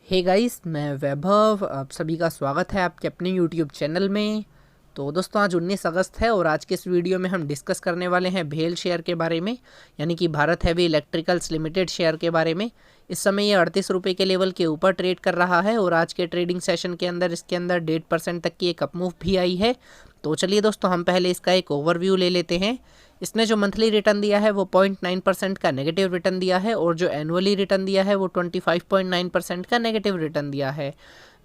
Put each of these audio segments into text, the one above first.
Hey guys, मैं वैभव। आप सभी का स्वागत है आपके अपने यूट्यूब चैनल में। तो दोस्तों, आज 19 अगस्त है और आज के इस वीडियो में हम डिस्कस करने वाले हैं भेल शेयर के बारे में, यानी कि Bharat heavy electricals limited share के बारे में। इस समय ये 38 रुपये के लेवल के ऊपर ट्रेड कर रहा है और आज के ट्रेडिंग सेशन के अंदर इसके अंदर 1.5% तक की एक अपमूव भी आई है। तो चलिए दोस्तों, हम पहले इसका एक ओवरव्यू ले लेते हैं। इसने जो मंथली रिटर्न दिया है वो 0.9% का नेगेटिव रिटर्न दिया है और जो एनुअली रिटर्न दिया है वो 25.9% का नेगेटिव रिटर्न दिया है।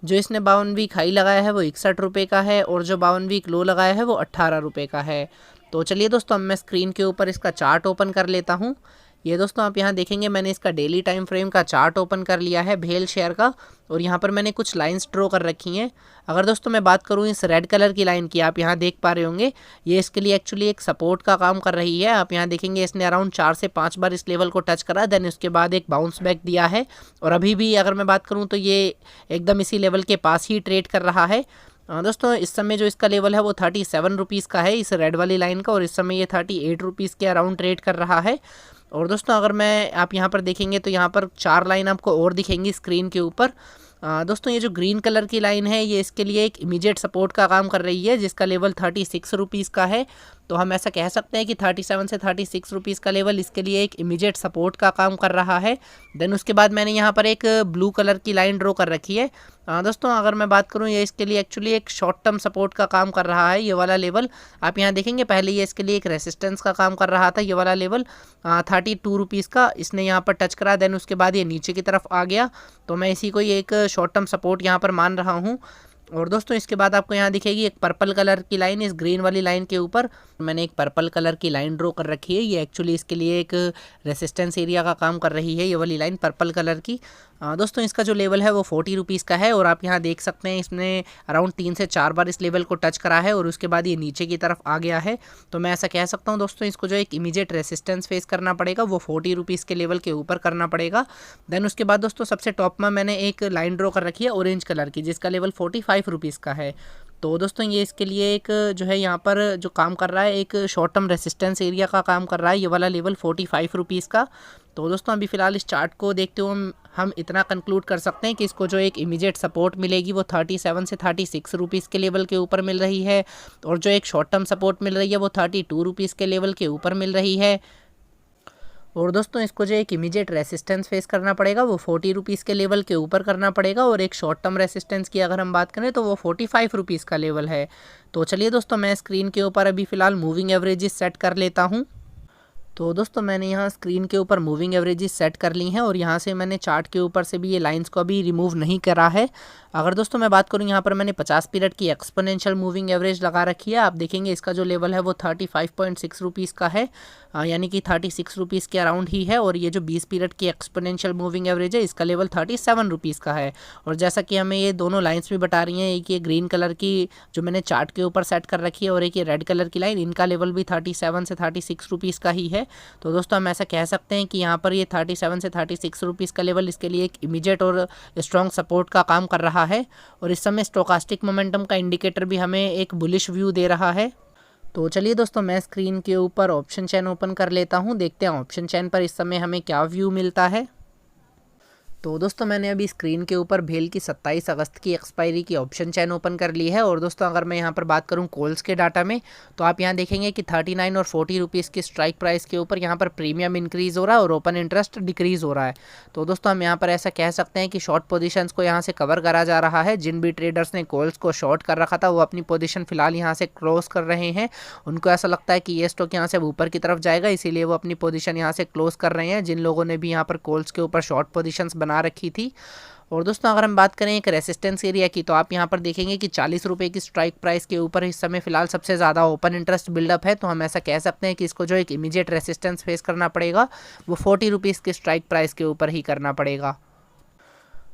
जो इसने 52 वीक हाई लगाया है वो 61 रुपये का है और जो 52 वीक लो लगाया है वो 18 रुपये का है। तो चलिए दोस्तों, अब मैं स्क्रीन के ऊपर इसका चार्ट ओपन कर लेता हूँ। ये दोस्तों, आप यहाँ देखेंगे मैंने इसका डेली टाइम फ्रेम का चार्ट ओपन कर लिया है भेल शेयर का, और यहाँ पर मैंने कुछ लाइंस ड्रॉ कर रखी हैं। अगर दोस्तों मैं बात करूँ इस रेड कलर की लाइन की, आप यहाँ देख पा रहे होंगे, ये इसके लिए एक्चुअली एक सपोर्ट का काम कर रही है। आप यहाँ देखेंगे इसने अराउंड 4 से 5 बार इस लेवल को टच करा, देन उसके बाद एक बाउंस बैक दिया है और अभी भी अगर मैं बात करूँ तो ये एकदम इसी लेवल के पास ही ट्रेड कर रहा है। दोस्तों, इस समय जो इसका लेवल है वो 37 रुपीज़ का है इस रेड वाली लाइन का, और इस समय ये 38 रुपीज़ के अराउंड ट्रेड कर रहा है। और दोस्तों, अगर मैं आप यहाँ पर देखेंगे तो यहाँ पर 4 लाइन आपको और दिखेंगी स्क्रीन के ऊपर। दोस्तों, ये जो ग्रीन कलर की लाइन है ये इसके लिए एक इमीडिएट सपोर्ट का काम कर रही है, जिसका लेवल 36 रुपीज़ का है। तो हम ऐसा कह सकते हैं कि 37 से 36 रुपीज़ का लेवल इसके लिए एक इमीडिएट सपोर्ट का काम कर रहा है। देन उसके बाद मैंने यहाँ पर एक ब्लू कलर की लाइन ड्रॉ कर रखी है। दोस्तों, अगर मैं बात करूँ ये इसके लिए एक्चुअली एक शॉर्ट टर्म सपोर्ट का काम कर रहा है। ये वाला लेवल आप यहाँ देखेंगे, पहले ये इसके लिए एक रेसिस्टेंस का काम कर रहा था। ये वाला लेवल 32 रुपीज़ का इसने यहाँ पर टच करा, देन उसके बाद ये नीचे की तरफ आ गया। तो मैं इसी को ही एक शॉर्ट टर्म सपोर्ट यहाँ पर मान रहा हूँ। और दोस्तों, इसके बाद आपको यहाँ दिखेगी एक पर्पल कलर की लाइन, इस ग्रीन वाली लाइन के ऊपर मैंने एक पर्पल कलर की लाइन ड्रॉ कर रखी है। ये एक्चुअली इसके लिए एक रेसिस्टेंस एरिया का काम कर रही है, ये वाली लाइन पर्पल कलर की। दोस्तों, इसका जो लेवल है वो 40 रुपीज़ का है और आप यहाँ देख सकते हैं इसने अराउंड 3 से 4 बार इस लेवल को टच करा है और उसके बाद ये नीचे की तरफ आ गया है। तो मैं ऐसा कह सकता हूँ दोस्तों, इसको जो एक इमीडिएट रेसिस्टेंस फेस करना पड़ेगा वो 40 रुपीज़ के लेवल के ऊपर करना पड़ेगा। देन उसके बाद दोस्तों, सबसे टॉप में मैंने एक लाइन ड्रॉ कर रखी है ऑरेंज कलर की, जिसका लेवल 45 रुपीज़ का है। तो दोस्तों, ये इसके लिए एक जो है यहाँ पर जो काम कर रहा है एक शॉर्ट टर्म रेसिस्टेंस एरिया का काम कर रहा है, ये वाला लेवल 45 रुपीज़ का। तो दोस्तों, अभी फ़िलहाल इस चार्ट को देखते हुए हम इतना कंक्लूड कर सकते हैं कि इसको जो एक इमीडिएट सपोर्ट मिलेगी वो 37 से 36 रुपीज़ के लेवल के ऊपर मिल रही है, और जो एक शॉर्ट टर्म सपोर्ट मिल रही है वो 32 रुपीज़ के लेवल के ऊपर मिल रही है। और दोस्तों, इसको जो एक इमीडिएट रेसिस्टेंस फेस करना पड़ेगा वो 40 रुपीज़ के लेवल के ऊपर करना पड़ेगा, और एक शॉर्ट टर्म रेसिस्टेंस की अगर हम बात करें तो वो 45 रुपीज़ का लेवल है। तो चलिए दोस्तों, मैं स्क्रीन के ऊपर अभी फ़िलहाल मूविंग एवरेजेस सेट कर लेता हूँ। तो दोस्तों, मैंने यहाँ स्क्रीन के ऊपर मूविंग एवरेजेस सेट कर ली हैं और यहाँ से मैंने चार्ट के ऊपर से भी ये लाइंस को अभी रिमूव नहीं करा है। अगर दोस्तों मैं बात करूँ, यहाँ पर मैंने 50 पीरियड की एक्सपोनेंशियल मूविंग एवरेज लगा रखी है। आप देखेंगे इसका जो लेवल है वो 35.6 रुपीज़ का है, यानी कि 36 रुपीज़ के अराउंड ही है। और ये जो 20 पीरियड की एक्सपोनेंशियल मूविंग एवरेज है इसका लेवल 37 रुपीज़ का है। और जैसा कि हमें ये दोनों लाइन्स भी बता रही हैं, एक ये ग्रीन कलर की जो मैंने चार्ट के ऊपर सेट कर रखी है और एक ये रेड कलर की लाइन, इनका लेवल भी 37 से 36 रुपीज़ का ही है। तो दोस्तों, हम ऐसा कह सकते हैं कि यहाँ पर ये 37 से 36 रुपीज़ का लेवल इसके लिए एक इमीडिएट और स्ट्रॉन्ग सपोर्ट का काम कर रहा है। और इस समय स्टोकास्टिक मोमेंटम का इंडिकेटर भी हमें एक बुलिश व्यू दे रहा है। तो चलिए दोस्तों, मैं स्क्रीन के ऊपर ऑप्शन चेन ओपन कर लेता हूँ, देखते हैं ऑप्शन चेन पर इस समय हमें क्या व्यू मिलता है। तो दोस्तों, मैंने अभी स्क्रीन के ऊपर भेल की 27 अगस्त की एक्सपायरी की ऑप्शन चेन ओपन कर ली है। और दोस्तों, अगर मैं यहाँ पर बात करूँ कॉल्स के डाटा में, तो आप यहाँ देखेंगे कि 39 और 40 रुपीज़ की स्ट्राइक प्राइस के ऊपर यहाँ पर प्रीमियम इंक्रीज़ हो रहा है और ओपन इंटरेस्ट डिक्रीज़ हो रहा है। तो दोस्तों, हम यहाँ पर ऐसा कह सकते हैं कि शॉर्ट पोजीशंस को यहाँ से कवर करा जा रहा है। जिन भी ट्रेडर्स ने कॉल्स को शॉर्ट कर रखा था वो अपनी पोजीशन फिलहाल यहाँ से क्लोज कर रहे हैं। उनको ऐसा लगता है कि ये स्टॉक यहाँ से ऊपर की तरफ जाएगा, इसीलिए वो अपनी पोजीशन यहाँ से क्लोज कर रहे हैं, जिन लोगों ने भी यहाँ पर कॉल्स के ऊपर शॉर्ट पोजीशंस बना रखी थी। और दोस्तों, अगर हम बात करें एक रेसिस्टेंस एरिया की, तो आप यहाँ पर देखेंगे कि 40 रुपये की स्ट्राइक प्राइस के ऊपर इस समय फिलहाल सबसे ज़्यादा ओपन इंटरेस्ट बिल्डअप है। तो हम ऐसा कह सकते हैं कि इसको जो एक इमीडिएट रेसिस्टेंस फेस करना पड़ेगा वो 40 रुपीज़ की स्ट्राइक प्राइस के ऊपर ही करना पड़ेगा।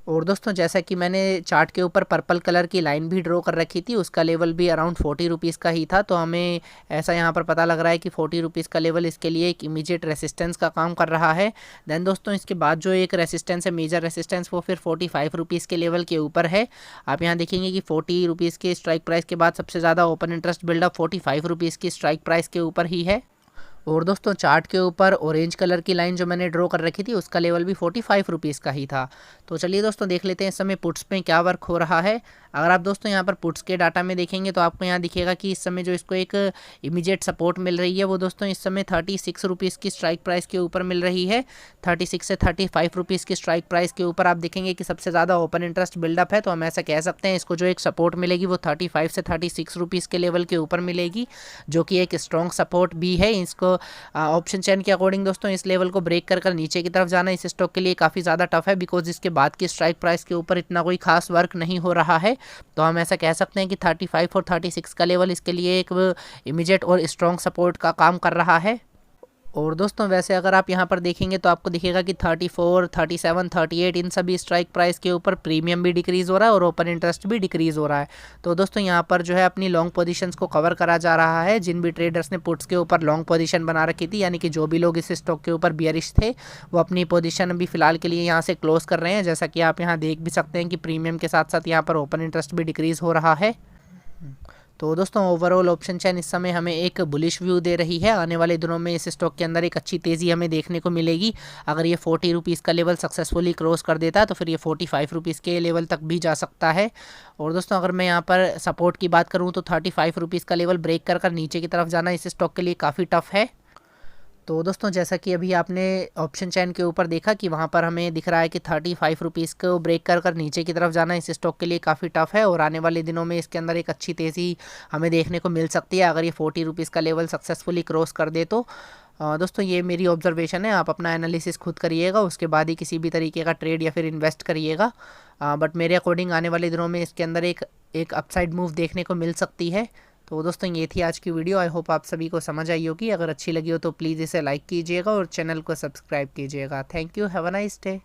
और दोस्तों, जैसा कि मैंने चार्ट के ऊपर पर्पल कलर की लाइन भी ड्रॉ कर रखी थी, उसका लेवल भी अराउंड 40 रुपीज़ का ही था। तो हमें ऐसा यहाँ पर पता लग रहा है कि 40 रुपीज़ का लेवल इसके लिए एक इमीडिएट रेसिस्टेंस का काम कर रहा है। देन दोस्तों, इसके बाद जो एक रेसिस्टेंस है, मेजर रेसिस्टेंस, वो फिर 45 रुपीज़ के लेवल के ऊपर है। आप यहाँ देखेंगे कि 40 रुपीज़ के स्ट्राइक प्राइस के बाद सबसे ज़्यादा ओपन इंटरेस्ट बिल्डअप 45 रुपीज़ की स्ट्राइक प्राइस के ऊपर ही है। और दोस्तों चार्ट के ऊपर ऑरेंज कलर की लाइन जो मैंने ड्रॉ कर रखी थी उसका लेवल भी 45 रुपीज़ का ही था। तो चलिए दोस्तों देख लेते हैं इस समय पुट्स में क्या वर्क हो रहा है। अगर आप दोस्तों यहाँ पर पुट्स के डाटा में देखेंगे तो आपको यहाँ दिखेगा कि इस समय जो इसको एक इमीडिएट सपोर्ट मिल रही है वो दोस्तों इस समय 36 रुपीज़ की स्ट्राइक प्राइस के ऊपर मिल रही है। 36 से 35 रुपीज़ की स्ट्राइक प्राइस के ऊपर आप देखेंगे कि सबसे ज़्यादा ओपन इंटरेस्ट बिल्डअप है। तो हम ऐसा कह सकते हैं इसको जो एक सपोर्ट मिलेगी वो 35 से 36 रुपीज़ के लेवल के ऊपर मिलेगी, जो कि एक स्ट्रॉन्ग सपोर्ट भी है। इसको ऑप्शन चैन के अकॉर्डिंग दोस्तों इस लेवल को ब्रेक कर नीचे की तरफ जाना इस स्टॉक के लिए काफ़ी ज़्यादा टफ है, बिकॉज इसके बाद की स्ट्राइक प्राइस के ऊपर इतना कोई खास वर्क नहीं हो रहा है। तो हम ऐसा कह सकते हैं कि 35 और 36 का लेवल इसके लिए एक इमीडिएट और स्ट्रॉन्ग सपोर्ट का काम कर रहा है। और दोस्तों वैसे अगर आप यहाँ पर देखेंगे तो आपको दिखेगा कि 34, 37, 38 इन सभी स्ट्राइक प्राइस के ऊपर प्रीमियम भी डिक्रीज़ हो रहा है और ओपन इंटरेस्ट भी डिक्रीज़ हो रहा है। तो दोस्तों यहाँ पर जो है अपनी लॉन्ग पोजीशंस को कवर करा जा रहा है। जिन भी ट्रेडर्स ने पुट्स के ऊपर लॉन्ग पोजीशन बना रखी थी, यानी कि जो भी लोग इस स्टॉक के ऊपर बियरिश थे, वो अपनी पोजीशन अभी फिलहाल के लिए यहाँ से क्लोज कर रहे हैं। जैसा कि आप यहाँ देख भी सकते हैं कि प्रीमियम के साथ साथ यहाँ पर ओपन इंटरेस्ट भी डिक्रीज़ हो रहा है। तो दोस्तों ओवरऑल ऑप्शन चैन इस समय हमें एक बुलिश व्यू दे रही है। आने वाले दिनों में इस स्टॉक के अंदर एक अच्छी तेज़ी हमें देखने को मिलेगी। अगर ये 40 रुपीज़ का लेवल सक्सेसफुली क्रॉस कर देता है तो फिर ये 45 रुपीज़ के लेवल तक भी जा सकता है। और दोस्तों अगर मैं यहाँ पर सपोर्ट की बात करूँ तो 35 रुपीज़ का लेवल ब्रेक कर नीचे की तरफ जाना इस स्टॉक के लिए काफ़ी टफ है। तो दोस्तों जैसा कि अभी आपने ऑप्शन चैन के ऊपर देखा कि वहाँ पर हमें दिख रहा है कि 35 रुपीज़ को ब्रेक कर नीचे की तरफ जाना इस स्टॉक के लिए काफ़ी टफ है, और आने वाले दिनों में इसके अंदर एक अच्छी तेज़ी हमें देखने को मिल सकती है अगर ये 40 रुपीज़ का लेवल सक्सेसफुली क्रॉस कर दे तो। दोस्तों ये मेरी ऑब्जर्वेशन है, आप अपना एनालिसिस खुद करिएगा, उसके बाद ही किसी भी तरीके का ट्रेड या फिर इन्वेस्ट करिएगा। बट मेरे अकॉर्डिंग आने वाले दिनों में इसके अंदर एक अपसाइड मूव देखने को मिल सकती है। तो दोस्तों ये थी आज की वीडियो। आई होप आप सभी को समझ आई होगी। अगर अच्छी लगी हो तो प्लीज़ इसे लाइक कीजिएगा और चैनल को सब्सक्राइब कीजिएगा। Thank you, have a nice day.